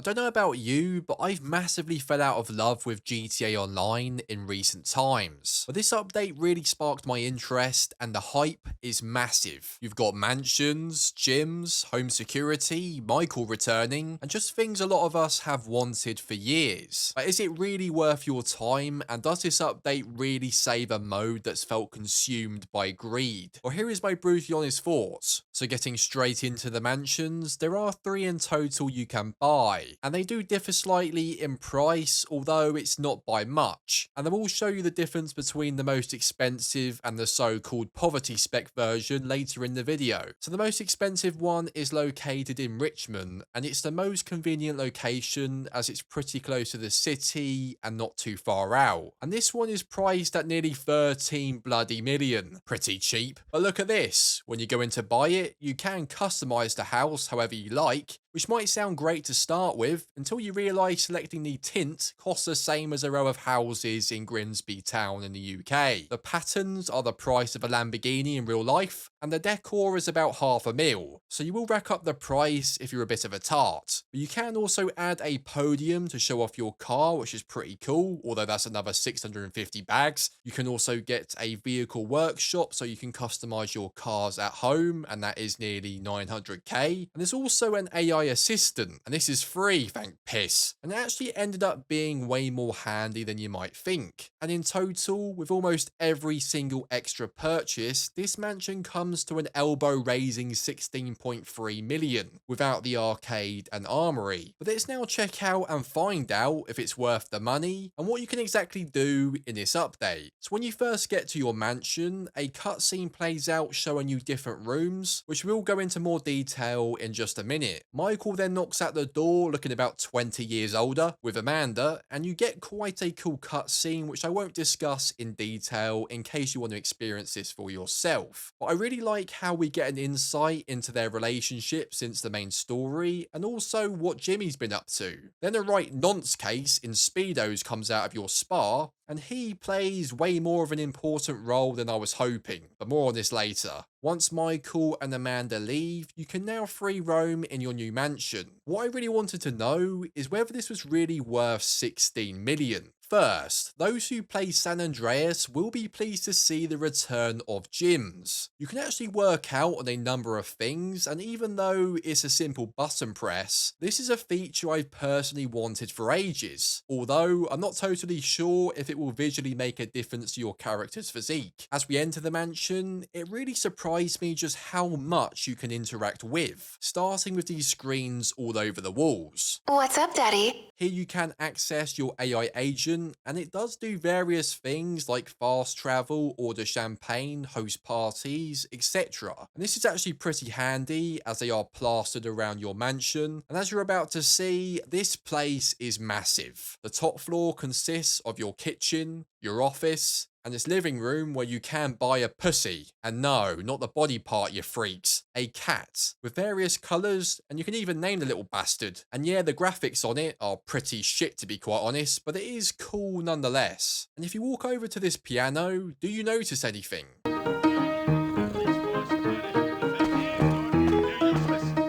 don't know about you, but I've massively fell out of love with GTA Online in recent times. But this update really sparked my interest, and the hype is massive. You've got mansions, gyms, home security, Michael returning, and just things a lot of us have wanted for years. But is it really worth your time, and does this update really save a mode that's felt consumed by greed? Well, here is my brutally honest thoughts. So getting straight into the mansions, there are 3 in total you can buy, and they do differ slightly in price, although it's not by much. And I will show you the difference between the most expensive and the so-called poverty spec version later in the video. So the most expensive one is located in Richmond, and it's the most convenient location as it's pretty close to the city and not too far out. And this one is priced at nearly 13 bloody million. Pretty cheap. But look at this. When you go in to buy it, you can customize the house however you like, which might sound great to start with until you realise selecting the tint costs the same as a row of houses in Grimsby Town in the UK. The patterns are the price of a Lamborghini in real life, and the decor is about £500,000, so you will rack up the price if you're a bit of a tart. But you can also add a podium to show off your car, which is pretty cool, although that's another 650 bags. You can also get a vehicle workshop so you can customise your cars at home, and that is nearly 900k. And there's also an AI assistant, and this is free, thank piss. And it actually ended up being way more handy than you might think. And in total, with almost every single extra purchase, this mansion comes to an elbow-raising 16.3 million, without the arcade and armory. But let's now check out and find out if it's worth the money, and what you can exactly do in this update. So when you first get to your mansion, a cutscene plays out showing you different rooms, which we'll go into more detail in just a minute. Michael then knocks at the door looking about 20 years older with Amanda, and you get quite a cool cutscene which I won't discuss in detail in case you want to experience this for yourself. But I really like how we get an insight into their relationship since the main story, and also what Jimmy's been up to. Then a right nonce case in Speedos comes out of your spa, and he plays way more of an important role than I was hoping, but more on this later. Once Michael and Amanda leave, you can now free roam in your new mansion. What I really wanted to know is whether this was really worth 16 million. First, those who play San Andreas will be pleased to see the return of gyms. You can actually work out on a number of things, and even though it's a simple button press, this is a feature I've personally wanted for ages, although I'm not totally sure if it will visually make a difference to your character's physique. As we enter the mansion, it really surprised me just how much you can interact with, starting with these screens all over the walls. What's up, Daddy? Here you can access your AI agent, and it does do various things like fast travel, order champagne, host parties, etc. And this is actually pretty handy as they are plastered around your mansion. And as you're about to see, this place is massive. The top floor consists of your kitchen, your office, and this living room where you can buy a pussy. And no, not the body part, you freaks. A cat with various colours, and you can even name the little bastard. And yeah, the graphics on it are pretty shit to be quite honest, but it is cool nonetheless. And if you walk over to this piano, do you notice anything?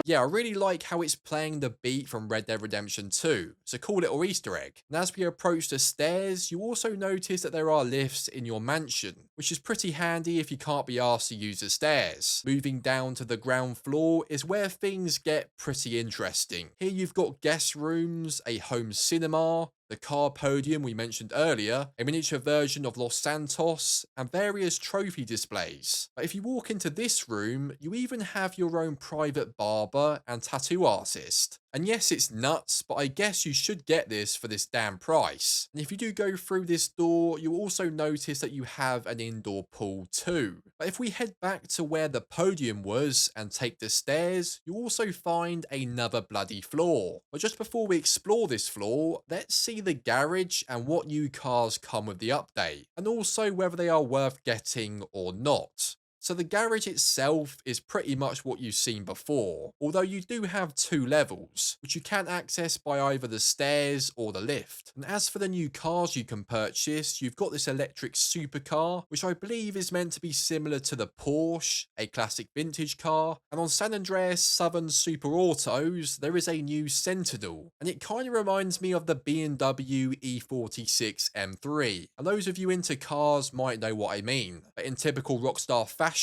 Yeah, I really like how it's playing the beat from Red Dead Redemption 2. It's a cool little Easter egg. And as we approach the stairs, you also notice that there are lifts in your mansion, which is pretty handy if you can't be asked to use the stairs. Moving down to the ground floor is where things get pretty interesting. Here you've got guest rooms, a home cinema, the car podium we mentioned earlier, a miniature version of Los Santos, and various trophy displays. But if you walk into this room, you even have your own private barber and tattoo artist. And yes, it's nuts, but I guess you should get this for this damn price. And if you do go through this door, you'll also notice that you have an indoor pool too. But if we head back to where the podium was and take the stairs, you'll also find another bloody floor. But just before we explore this floor, let's see the garage and what new cars come with the update, and also whether they are worth getting or not. So the garage itself is pretty much what you've seen before, although you do have two levels, which you can access by either the stairs or the lift. And as for the new cars you can purchase, you've got this electric supercar, which I believe is meant to be similar to the Porsche, a classic vintage car. And on San Andreas Southern Super Autos, there is a new Sentinel, and it kind of reminds me of the BMW E46 M3. And those of you into cars might know what I mean, but in typical Rockstar fashion,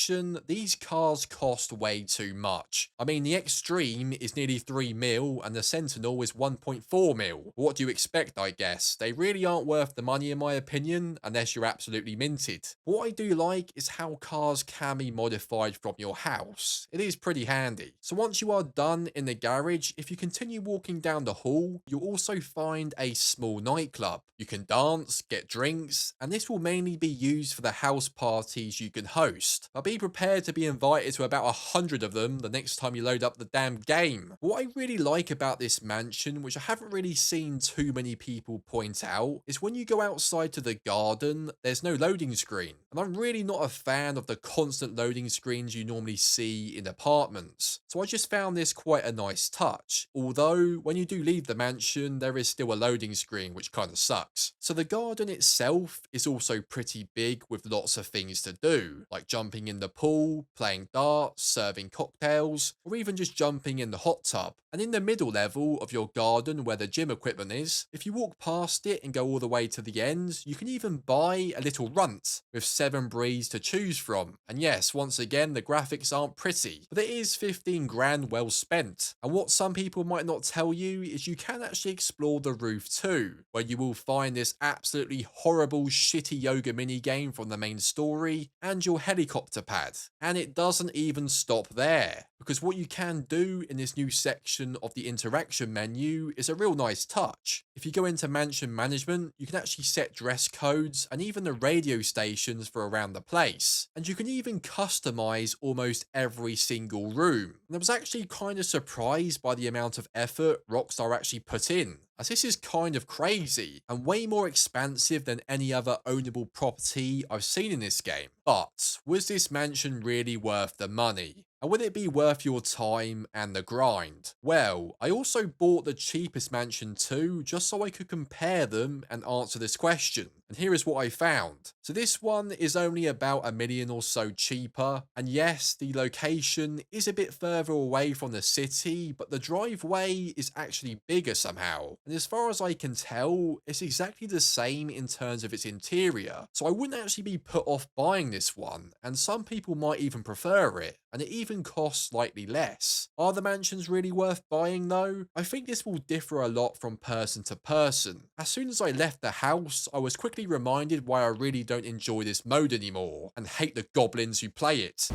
these cars cost way too much. I mean, the Extreme is nearly 3 mil and the Sentinel is 1.4 mil. What do you expect, I guess? They really aren't worth the money in my opinion, unless you're absolutely minted. What I do like is how cars can be modified from your house. It is pretty handy. So once you are done in the garage, if you continue walking down the hall, you'll also find a small nightclub. You can dance, get drinks, and this will mainly be used for the house parties you can host. But be prepared to be invited to about 100 of them the next time you load up the damn game. What I really like about this mansion, which I haven't really seen too many people point out, is when you go outside to the garden, there's no loading screen. And I'm really not a fan of the constant loading screens you normally see in apartments. So I just found this quite a nice touch. Although, when you do leave the mansion, there is still a loading screen, which kind of sucks. So the garden itself is also pretty big with lots of things to do, like jumping in the pool, playing darts, serving cocktails, or even just jumping in the hot tub. And in the middle level of your garden where the gym equipment is, if you walk past it and go all the way to the end, you can even buy a little runt with 7 breeds to choose from. And yes, once again, the graphics aren't pretty, but it is 15 grand well spent. And what some people might not tell you is you can actually explore the roof too, where you will find this absolutely horrible shitty yoga mini game from the main story and your helicopter pad. And it doesn't even stop there, because what you can do in this new section of the interaction menu is a real nice touch. If you go into mansion management, you can actually set dress codes and even the radio stations for around the place. And you can even customize almost every single room. And I was actually kind of surprised by the amount of effort Rockstar actually put in, as this is kind of crazy and way more expansive than any other ownable property I've seen in this game. But was this mansion really worth the money? And would it be worth your time and the grind? Well, I also bought the cheapest mansion too, just so I could compare them and answer this question. And here is what I found. So this one is only about $1 million or so cheaper. And yes, the location is a bit further away from the city, but the driveway is actually bigger somehow. And as far as I can tell, it's exactly the same in terms of its interior. So I wouldn't actually be put off buying this one, and some people might even prefer it. And it even costs slightly less. Are the mansions really worth buying though? I think this will differ a lot from person to person. As soon as I left the house, I was quickly reminded why I really don't enjoy this mode anymore, and hate the goblins who play it.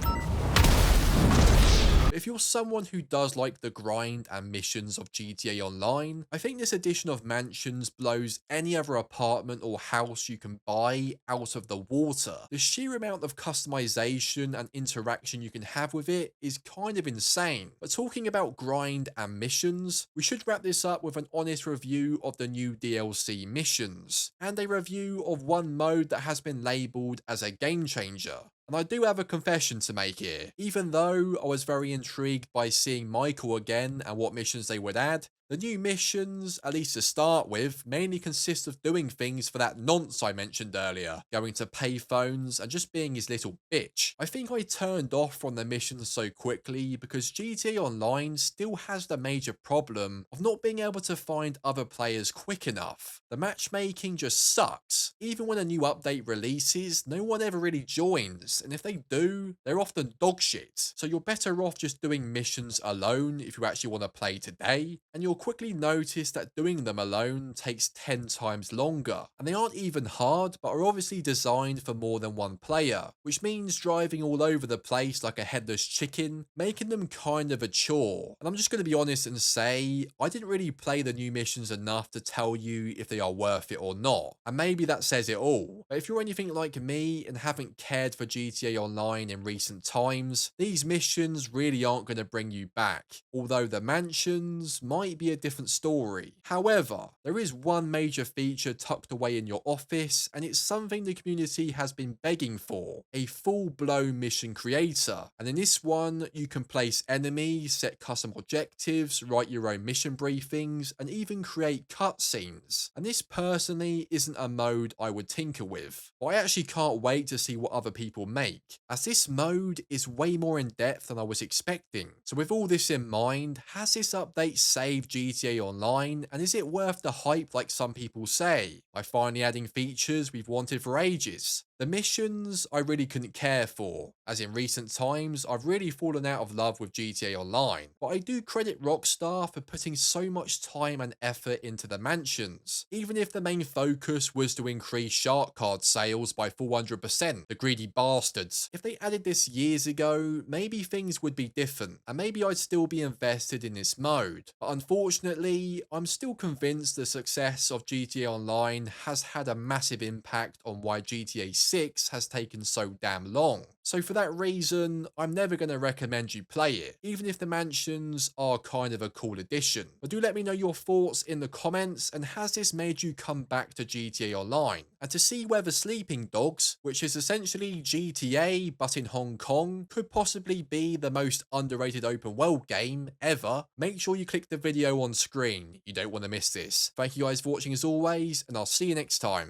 If you're someone who does like the grind and missions of GTA Online, I think this edition of mansions blows any other apartment or house you can buy out of the water. The sheer amount of customization and interaction you can have with it is kind of insane. But talking about grind and missions, we should wrap this up with an honest review of the new DLC missions, and a review of one mode that has been labelled as a game changer. And I do have a confession to make here. Even though I was very intrigued by seeing Michael again and what missions they would add, the new missions, at least to start with, mainly consist of doing things for that nonce I mentioned earlier, going to payphones and just being his little bitch. I think I turned off from the missions so quickly because GTA Online still has the major problem of not being able to find other players quick enough. The matchmaking just sucks. Even when a new update releases, no one ever really joins, and if they do, they're often dog shit. So you're better off just doing missions alone if you actually want to play today, and you'll quickly notice that doing them alone takes 10 times longer. And they aren't even hard, but are obviously designed for more than one player, which means driving all over the place like a headless chicken, making them kind of a chore. And I'm just going to be honest and say, I didn't really play the new missions enough to tell you if they are worth it or not. And maybe that says it all. But if you're anything like me and haven't cared for GTA Online in recent times, these missions really aren't going to bring you back. Although the mansions might be be a different story. However, there is one major feature tucked away in your office, and it's something the community has been begging for: a full-blown mission creator. And in this one, you can place enemies, set custom objectives, write your own mission briefings, and even create cutscenes. And this personally isn't a mode I would tinker with, but I actually can't wait to see what other people make, as this mode is way more in depth than I was expecting. So with all this in mind, has this update saved GTA Online, and is it worth the hype like some people say, by finally adding features we've wanted for ages? The missions I really couldn't care for, as in recent times I've really fallen out of love with GTA Online, but I do credit Rockstar for putting so much time and effort into the mansions. Even if the main focus was to increase shark card sales by 400%, the greedy bastards. If they added this years ago, maybe things would be different, and maybe I'd still be invested in this mode. But unfortunately, I'm still convinced the success of GTA Online has had a massive impact on why GTA 6 has taken so damn long. So for that reason, I'm never going to recommend you play it, even if the mansions are kind of a cool addition. But do let me know your thoughts in the comments, and has this made you come back to GTA Online? And to see whether Sleeping Dogs, which is essentially GTA but in Hong Kong, could possibly be the most underrated open world game ever, make sure you click the video on screen. You don't want to miss this. Thank you guys for watching as always, and I'll see you next time.